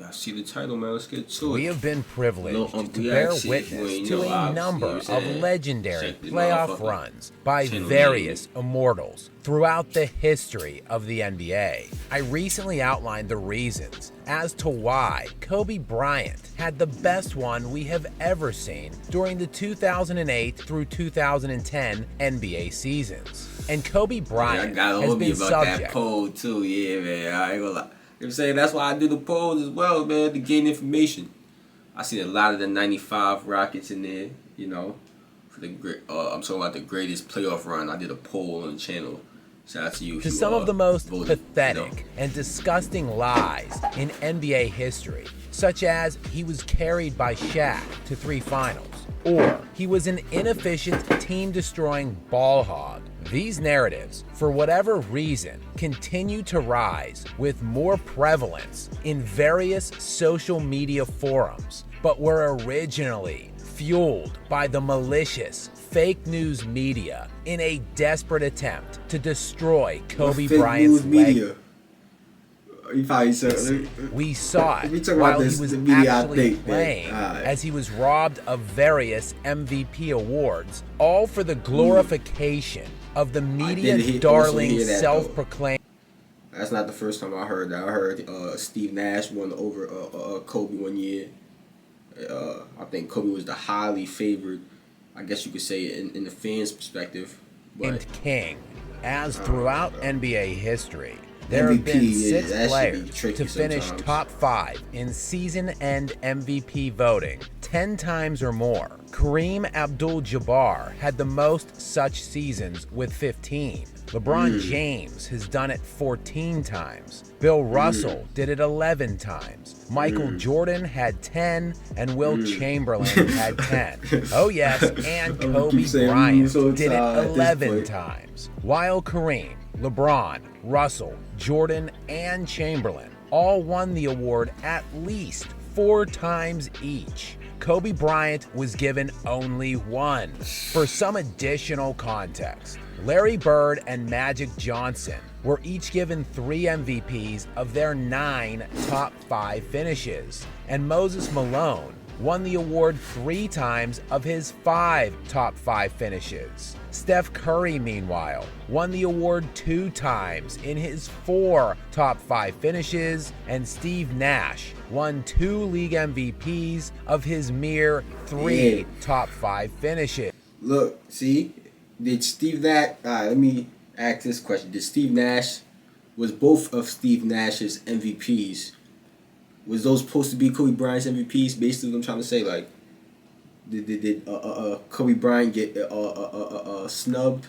I see the title, man. Let's get to it. We have been privileged Unc to bear reaction. witness to Well, a obviously, number you know of what I'm saying? legendary Check the playoff motherfucking runs by channel various name. immortals throughout the history of the NBA. I recently outlined the reasons as to why Kobe Bryant had the best one we have ever seen during the 2008 through 2010 NBA seasons. And Kobe Bryant I gotta has hold me been about subject that poll too. Yeah, man. I ain't gonna lie. You know what I'm saying? That's why I do the polls as well, man, to gain information. I seen a lot of the 95 Rockets in there, you know. For the I'm talking about the greatest playoff run. I did a poll on the channel. Shout out to you. to some of the most pathetic you know. and disgusting lies in NBA history, such as he was carried by Shaq to 3 finals, or he was an inefficient, team-destroying ball hog. These narratives, for whatever reason, continue to rise with more prevalence in various social media forums, but were originally fueled by the malicious fake news media in a desperate attempt to destroy Kobe Bryant's legacy. You probably said, We saw it talk while about he was the media actually update, playing, man. as he was robbed of various MVP awards, all for the glorification of the media darling self-proclaimed. That's not the first time I heard that. I heard Steve Nash won over Kobe one year. I think Kobe was the highly favored, I guess you could say, in the fans' perspective. But king, as throughout NBA history, there have been 6 players to finish top 5 in season-end MVP voting 10 times or more. Kareem Abdul-Jabbar had the most such seasons with 15. LeBron James has done it 14 times. Bill Russell did it 11 times. Michael Jordan had 10, and Will Chamberlain had 10. Oh yes, and Kobe Bryant did it 11 times. While Kareem, LeBron, Russell, Jordan, and Chamberlain all won the award at least 4 times each, Kobe Bryant was given only 1. For some additional context, Larry Bird and Magic Johnson were each given 3 MVPs of their 9 top 5 finishes, and Moses Malone won the award 3 times of his 5 top 5 finishes. Steph Curry, meanwhile, won the award 2 times in his 4 top 5 finishes, and Steve Nash won 2 league MVPs of his mere 3 top 5 finishes. Look, see, did Steve Nash? Let me ask this question: did Steve Nash, was both of Steve Nash's MVPs, was those supposed to be Kobe Bryant's MVPs? Basically, what I'm trying to say, like, did Kobe Bryant get snubbed?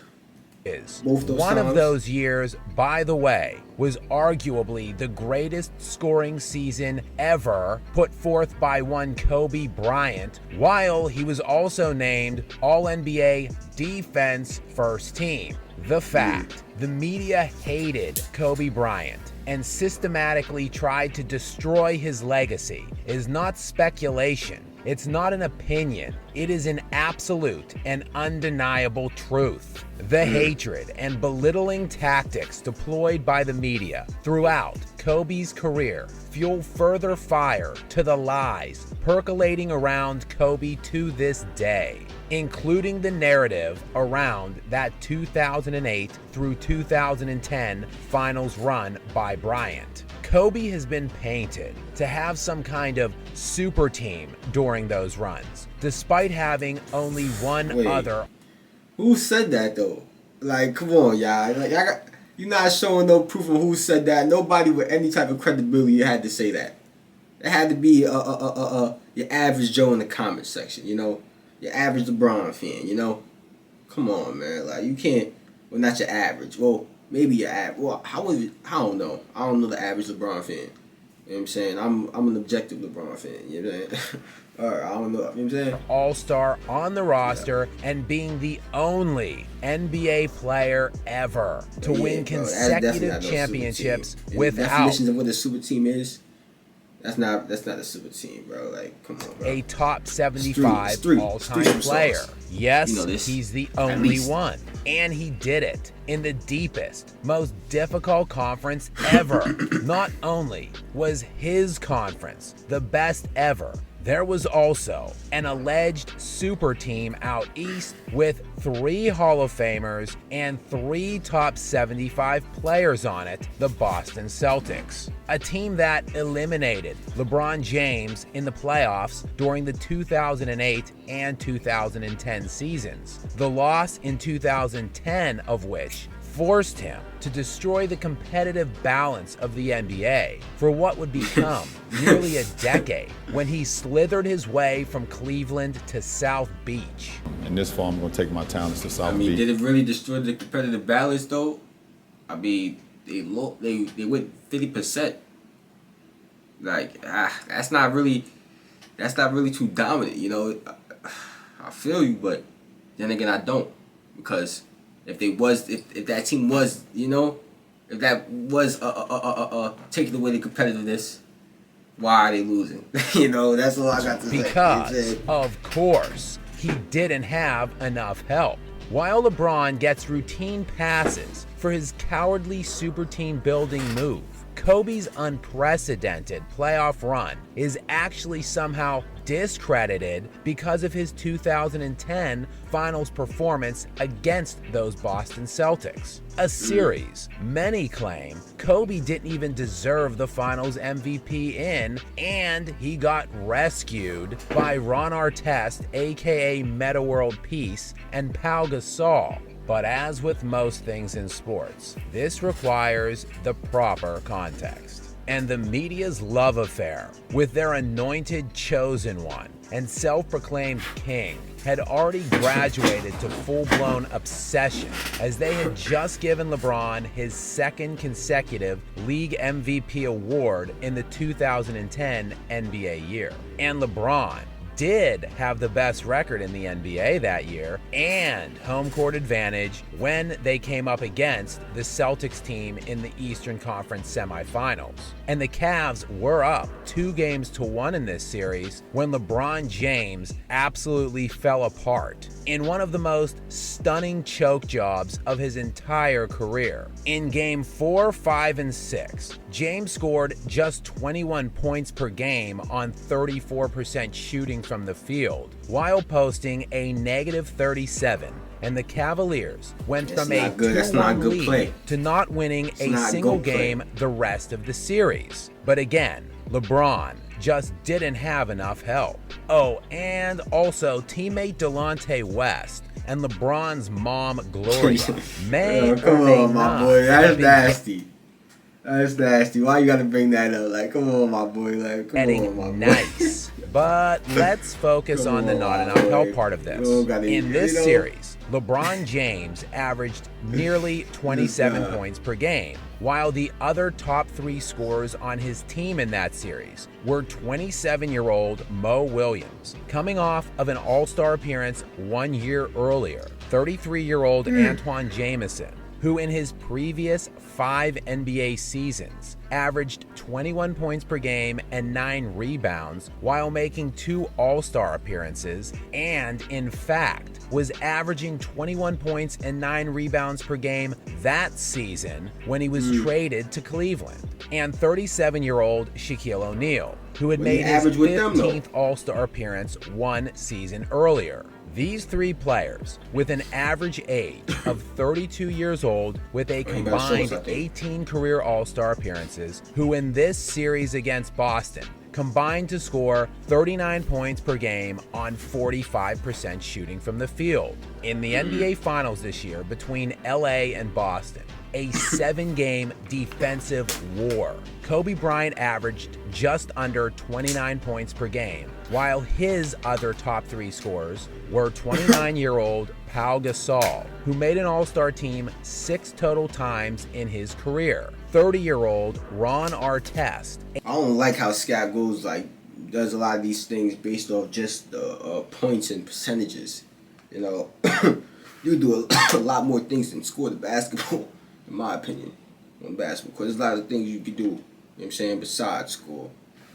Both those One times? Of those years, by the way, was arguably the greatest scoring season ever put forth by one Kobe Bryant, while he was also named All-NBA Defense First Team. The fact the media hated Kobe Bryant and systematically tried to destroy his legacy is not speculation. It's not an opinion. It is an absolute and undeniable truth. The hatred and belittling tactics deployed by the media throughout Kobe's career fuel further fire to the lies percolating around Kobe to this day, including the narrative around that 2008 through 2010 finals run by Bryant. Kobe has been painted to have some kind of super team during those runs, despite having only one other. Who said that though? Like, come on, y'all. Like, you're not showing no proof of who said that. Nobody with any type of credibility had to say that. It had to be your average Joe in the comment section, you know, your average LeBron fan, you know. Come on, man. Like, you can't. Well, not your average. Well, maybe your average. Well, how was it? I don't know. I don't know the average LeBron fan. You know what I'm saying? I'm an objective LeBron fan. You know what I'm saying? Alright, I don't know. You know what I'm saying? All-star on the roster and being the only NBA player ever to win consecutive championships without. Definitions of what a super team is. That's not a super team, bro. Like, come on, bro. A top 75 all-time player. Yes, you know he's the only one. And he did it in the deepest, most difficult conference ever. Not only was his conference the best ever, there was also an alleged super team out east with 3 Hall of Famers and 3 top 75 players on it, the Boston Celtics. A team that eliminated LeBron James in the playoffs during the 2008 and 2010 seasons. The loss in 2010 of which forced him to destroy the competitive balance of the NBA for what would become nearly a decade when he slithered his way from Cleveland to South Beach. In this fall, I'm going to take my talents to South Beach. Did it really destroy the competitive balance, though? I mean, they went 50%. Like, that's not really too dominant, you know. I feel you, but then again, I don't, because if that team was, you know, if that was taking away the competitiveness, why are they losing? You know, that's all I got to say. Because, of course, he didn't have enough help. While LeBron gets routine passes for his cowardly super team building move, Kobe's unprecedented playoff run is actually somehow discredited because of his 2010 finals performance against those Boston Celtics. A series many claim Kobe didn't even deserve the finals MVP in, and he got rescued by Ron Artest, aka Meta World Peace, and Pau Gasol. But as with most things in sports, this requires the proper context. And the media's love affair with their anointed chosen one and self-proclaimed king had already graduated to full-blown obsession, as they had just given LeBron his 2nd consecutive league MVP award in the 2010 NBA year. And LeBron did have the best record in the NBA that year and home court advantage when they came up against the Celtics team in the Eastern Conference semifinals. And the Cavs were up 2-1 in this series when LeBron James absolutely fell apart in one of the most stunning choke jobs of his entire career. In Game 4, 5, and 6, James scored just 21 points per game on 34% shooting from the field, while posting a -37, and the Cavaliers went from a 2-1 lead to not winning a single game the rest of the series. But again, LeBron just didn't have enough help. Oh, and also teammate Delonte West and LeBron's mom Gloria may come or on, my boy, that's nasty. That's nasty. Why you gotta bring that up? Like, come on, my boy. Like, come on, my boy. Nice. But let's focus on the not enough help part of this. In this series, LeBron James averaged nearly 27 points per game, while the other top 3 scorers on his team in that series were 27-year-old Mo Williams, coming off of an All-Star appearance 1 year earlier, 33-year-old Antoine Jamison, who in his previous 5 NBA seasons averaged 21 points per game and 9 rebounds while making 2 All-Star appearances, and in fact was averaging 21 points and 9 rebounds per game that season when he was traded to Cleveland. And 37-year-old Shaquille O'Neal, who had made his 15th All-Star appearance 1 season earlier. These 3 players, with an average age of 32 years old with a combined 18 career All-Star appearances, who in this series against Boston combined to score 39 points per game on 45% shooting from the field. In the NBA Finals this year between LA and Boston, a 7-game defensive war, Kobe Bryant averaged just under 29 points per game, while his other top 3 scorers were 29-year-old Pau Gasol, who made an All-Star team 6 total times in his career, 30-year-old Ron Artest. I don't like how Scott goes, does a lot of these things based off just the points and percentages. You know, you do a lot more things than score the basketball, in my opinion, on basketball. Because there's a lot of things you can do, you know what I'm saying, besides score.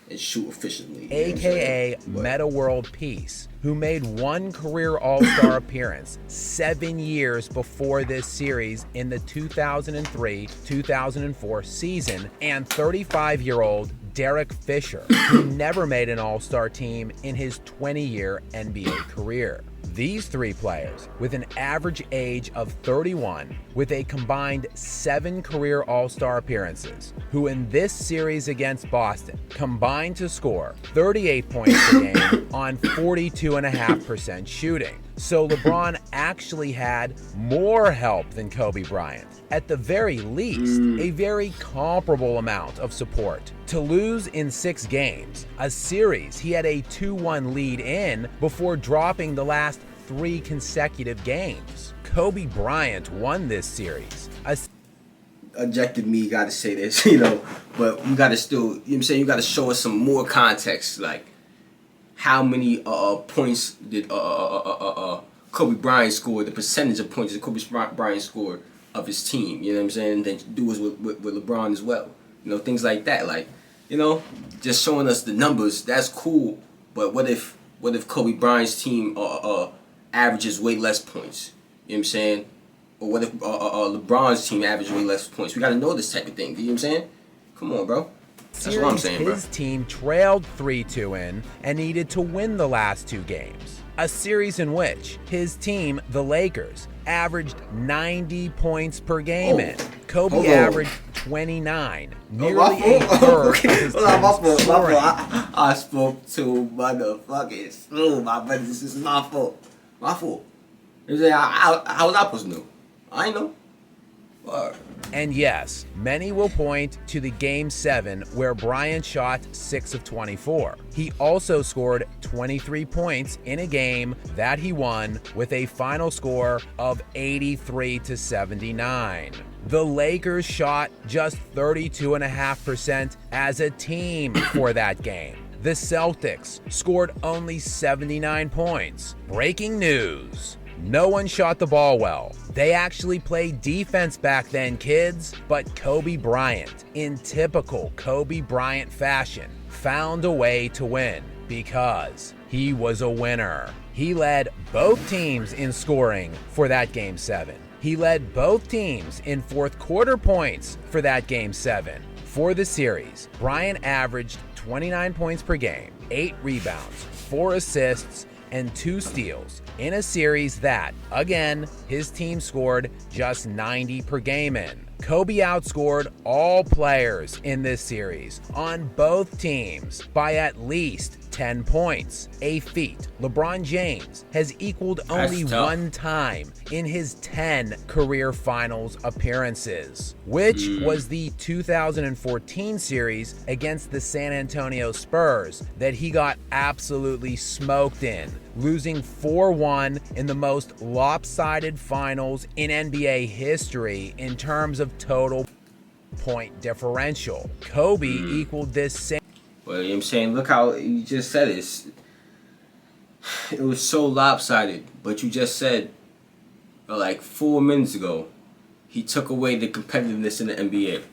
and shoot efficiently. AKA Meta World Peace, who made one career All-Star appearance 7 years before this series in the 2003-2004 season, and 35-year-old Derek Fisher, who never made an All-Star team in his 20-year NBA career. These three players, with an average age of 31, with a combined 7 career All-Star appearances, who in this series against Boston combined to score 38 points per game on 42.5% shooting. So LeBron actually had more help than Kobe Bryant. At the very least, a very comparable amount of support. To lose in 6 games, a series he had a 2-1 lead in before dropping the last 3 consecutive games. Kobe Bryant won this series. Objective me, gotta say this, but you gotta still, you know what I'm saying, you gotta show us some more context, like how many points did Kobe Bryant score, the percentage of points that Kobe Bryant scored of his team, you know what I'm saying, and then do it with LeBron as well, things like that, like, just showing us the numbers, that's cool, but what if Kobe Bryant's team averages way less points, you know what I'm saying, or what if LeBron's team averages way less points? We gotta know this type of thing, you know what I'm saying? Come on, bro. That's what I'm saying, bro. His team trailed 3-2 in and needed to win the last 2 games. A series in which his team, the Lakers, averaged 90 points per game in. Kobe averaged 29, nearly a third of his team's scoring. I spoke to motherfucking slow, my brother. This is my fault. My fault. How was I supposed to know? I ain't know. And yes, many will point to the Game 7 where Bryant shot 6 of 24. He also scored 23 points in a game that he won with a final score of 83-79. The Lakers shot just 32.5% as a team for that game. The Celtics scored only 79 points. Breaking news. No one shot the ball well. They actually played defense back then, kids. But Kobe Bryant, in typical Kobe Bryant fashion, found a way to win because he was a winner. He led both teams in scoring for that Game 7. He led both teams in fourth quarter points for that Game 7. For the series, Bryant averaged 29 points per game, 8 rebounds, 4 assists, and 2 steals in a series that, again, his team scored just 90 per game in. Kobe outscored all players in this series on both teams by at least 10 points, a feat LeBron James has equaled only one time in his 10 career finals appearances, which was the 2014 series against the San Antonio Spurs that he got absolutely smoked in, losing 4-1 in the most lopsided finals in NBA history in terms of total point differential. Kobe equaled this same. Well, you know what I'm saying? Look how you just said it. It was so lopsided, but you just said, like 4 minutes ago, he took away the competitiveness in the NBA.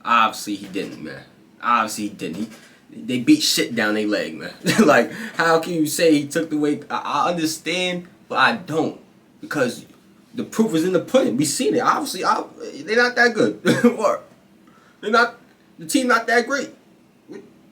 Obviously, he didn't, man. Obviously, he didn't. They beat shit down their leg, man. Like, how can you say he took away? I understand, but I don't. Because the proof is in the pudding. We seen it. Obviously, they're not that good. Or the team not that great.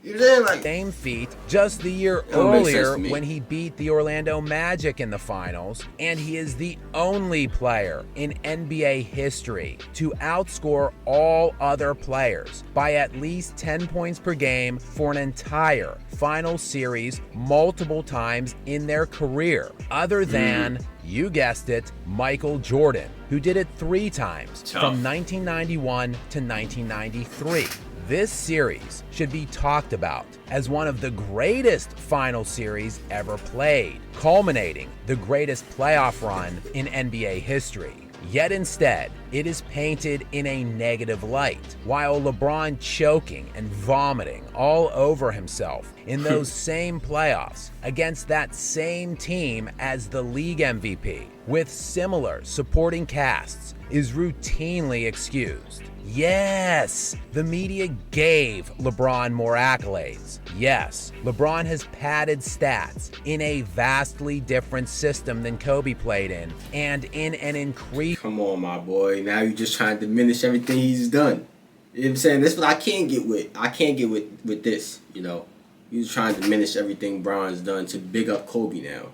You know, like, same feat just the year earlier when he beat the Orlando Magic in the finals, and he is the only player in NBA history to outscore all other players by at least 10 points per game for an entire final series multiple times in their career, other than, you guessed it, Michael Jordan, who did it 3 times from 1991 to 1993. This series should be talked about as one of the greatest final series ever played, culminating the greatest playoff run in NBA history. Yet instead, it is painted in a negative light, while LeBron choking and vomiting all over himself in those same playoffs against that same team as the league MVP, with similar supporting casts, is routinely excused. Yes, the media gave LeBron more accolades. Yes, LeBron has padded stats in a vastly different system than Kobe played in, and in an increase. Come on, my boy. Now you're just trying to diminish everything he's done. You know what I'm saying? That's what I can't get with. I can't get with this, you know. You're trying to diminish everything Bron's done to big up Kobe now.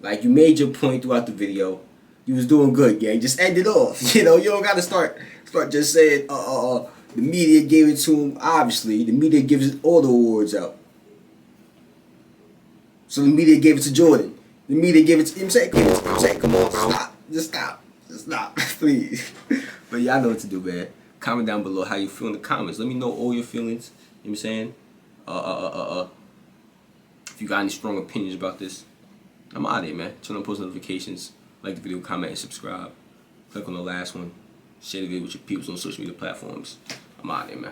Like, you made your point throughout the video. You was doing good, gang. Just end it off. You know, you don't got to start just saying, the media gave it to him. Obviously, the media gives all the awards out. So the media gave it to Jordan. The media gave it to him. I'm saying, come on, stop. Just stop, please. But y'all know what to do, man. Comment down below how you feel in the comments. Let me know all your feelings. You know what I'm saying? If you got any strong opinions about this, I'm out of here, man. Turn on post notifications. Like the video, comment, and subscribe. Click on the last one. Share the video with your peeps on social media platforms. I'm out of here, man.